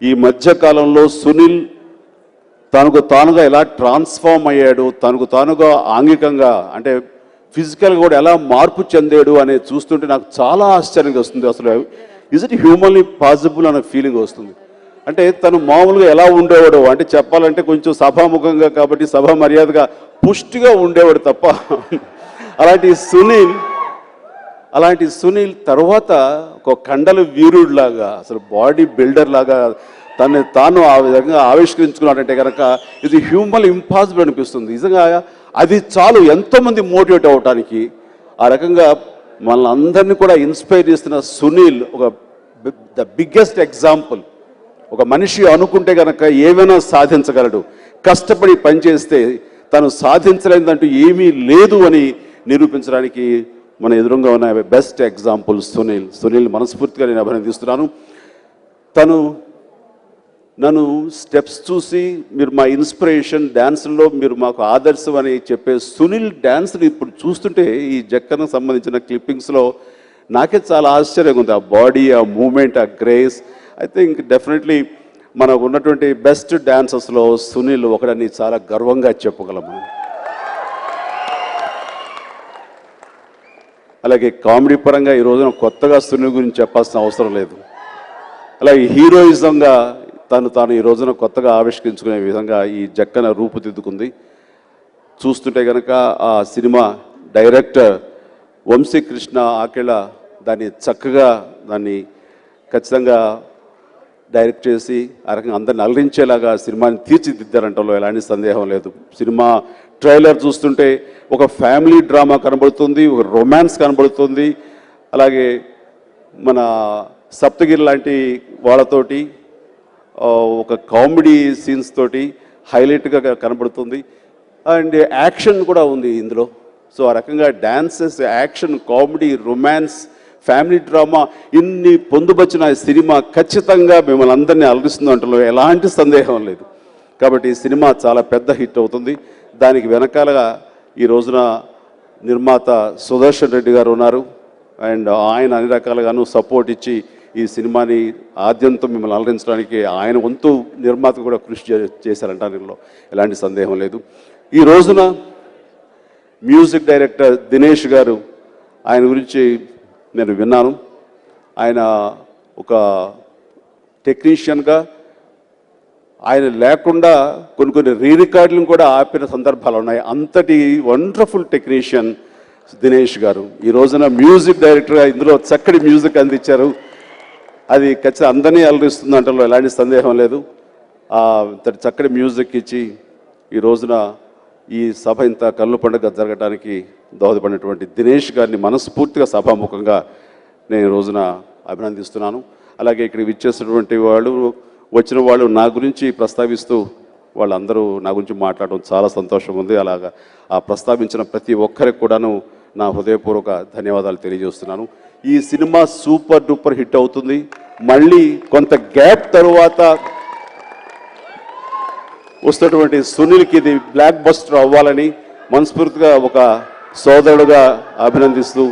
ఈ మధ్య కాలంలో సునీల్ తనకు తానుగా ఎలా ట్రాన్స్ఫార్మ్ అయ్యాడు, తనకు తానుగా ఆంగికంగా అంటే ఫిజికల్గా కూడా ఎలా మార్పు చెందాడు అనేది చూస్తుంటే నాకు చాలా ఆశ్చర్యంగా వస్తుంది. అసలు ఇజ్ ఇట్ హ్యూమన్లీ పాసిబుల్ అనే ఫీలింగ్ వస్తుంది. అంటే తను మామూలుగా ఎలా ఉండేవాడు అంటే చెప్పాలంటే కొంచెం సభాముఖంగా కాబట్టి సభా మర్యాదగా పుష్టిగా ఉండేవాడు తప్ప అలాంటి సునీల్ తర్వాత ఒక కండల వీరుడిలాగా అసలు బాడీ బిల్డర్ లాగా తను తాను ఆ విధంగా ఆవిష్కరించుకున్నాడంటే కనుక ఇది హ్యూమన్ ఇంపాసిబుల్ అనిపిస్తుంది. నిజంగా అది చాలు ఎంతోమంది మోటివేట్ అవ్వటానికి. ఆ రకంగా మనల్ని అందరినీ కూడా ఇన్స్పైర్ చేస్తున్న సునీల్ ఒక ద బిగ్గెస్ట్ ఎగ్జాంపుల్. ఒక మనిషి అనుకుంటే కనుక ఏమైనా సాధించగలడు, కష్టపడి పనిచేస్తే తను సాధించలేదంటూ ఏమీ లేదు అని నిరూపించడానికి మన ఎదురుగా ఉన్న బెస్ట్ ఎగ్జాంపుల్ సునీల్ మనస్ఫూర్తిగా నేను అభినందిస్తున్నాను. తను నన్ను స్టెప్స్ చూసి మీరు మా ఇన్స్పిరేషన్, డ్యాన్స్లో మీరు మాకు ఆదర్శం అని చెప్పే సునీల్ డ్యాన్స్ని ఇప్పుడు చూస్తుంటే ఈ జక్కనకు సంబంధించిన క్లిప్పింగ్స్లో నాకే చాలా ఆశ్చర్యంగా ఉంది. ఆ బాడీ, ఆ మూమెంట్, ఆ గ్రేస్. ఐ థింక్ డెఫినెట్లీ మనకు ఉన్నటువంటి బెస్ట్ డాన్సర్స్లో సునీల్ ఒకడని చాలా గర్వంగా చెప్పగలము. అలాగే కామెడీ పరంగా ఈ రోజున కొత్తగా సునీల్ గురించి చెప్పాల్సిన అవసరం లేదు. అలాగే హీరోయిజంగా తాను ఈ రోజున కొత్తగా ఆవిష్కరించుకునే విధంగా ఈ జక్కన రూపుదిద్దుకుంది. చూస్తుంటే కనుక ఆ సినిమా డైరెక్టర్ వంశీకృష్ణ ఆకేళ దాన్ని చక్కగా ఖచ్చితంగా డైరెక్ట్ చేసి ఆ రకంగా అందరిని అలరించేలాగా సినిమాని తీర్చిదిద్దారంటలో ఎలాంటి సందేహం లేదు. సినిమా ట్రైలర్ చూస్తుంటే ఒక ఫ్యామిలీ డ్రామా కనబడుతుంది, ఒక రొమాన్స్ కనబడుతుంది. అలాగే మన సప్తగిరి లాంటి వాళ్ళతోటి ఒక కామెడీ సీన్స్ తోటి హైలైట్గా కనబడుతుంది. అండ్ యాక్షన్ కూడా ఉంది ఇందులో. సో ఆ రకంగా dances, action, comedy, romance, family drama ఇన్ని పొందుపరిచిన సినిమా ఖచ్చితంగా మిమ్మల్ని అందరినీ అలరిస్తుంది అంటలో ఎలాంటి సందేహం లేదు. కాబట్టి ఈ సినిమా చాలా పెద్ద హిట్ అవుతుంది. దానికి వెనకాలగా ఈ రోజున నిర్మాత సుదర్శన్ రెడ్డి గారు ఉన్నారు. అండ్ ఆయన అన్ని రకాలుగాను సపోర్ట్ ఇచ్చి ఈ సినిమాని ఆద్యంతం మిమ్మల్ని అలరించడానికి ఆయన వంతు నిర్మాత కూడా కృషి చేశారంట, దీనిలో ఎలాంటి సందేహం లేదు. ఈ రోజున మ్యూజిక్ డైరెక్టర్ దినేష్ గారు, ఆయన గురించి నేను విన్నాను. ఆయన ఒక టెక్నీషియన్గా ఆయన లేకుండా కొన్ని రీ రికార్డులను కూడా ఆపిన సందర్భాలు ఉన్నాయి. అంతటి వండర్ఫుల్ టెక్నీషియన్ దినేష్ గారు ఈ రోజున మ్యూజిక్ డైరెక్టర్గా ఇందులో చక్కటి మ్యూజిక్ అందించారు. అది ఖచ్చితంగా అందరినీ అలరిస్తుంది అంటలో ఎలాంటి సందేహం లేదు. అంతటి చక్కటి మ్యూజిక్ ఇచ్చి ఈ రోజున ఈ సభ ఇంత కళ్ళు పండుగ జరగడానికి దోహదపడినటువంటి దినేష్ గారిని మనస్ఫూర్తిగా సభాముఖంగా నేను ఈ రోజున అభినందిస్తున్నాను. అలాగే ఇక్కడికి విచ్చేసినటువంటి వచ్చిన వాళ్ళు నా గురించి ప్రస్తావిస్తూ వాళ్ళందరూ నా గురించి మాట్లాడడం చాలా సంతోషం ఉంది. అలాగా ఆ ప్రస్తావించిన ప్రతి ఒక్కరికి కూడాను నా హృదయపూర్వక ధన్యవాదాలు తెలియజేస్తున్నాను. ఈ సినిమా సూపర్ డూపర్ హిట్ అవుతుంది. మళ్ళీ కొంత గ్యాప్ తరువాత వస్తున్నటువంటి సునీల్కి ఇది బ్లాక్ బస్టర్ అవ్వాలని మనస్ఫూర్తిగా ఒక సోదరుడుగా అభినందిస్తూ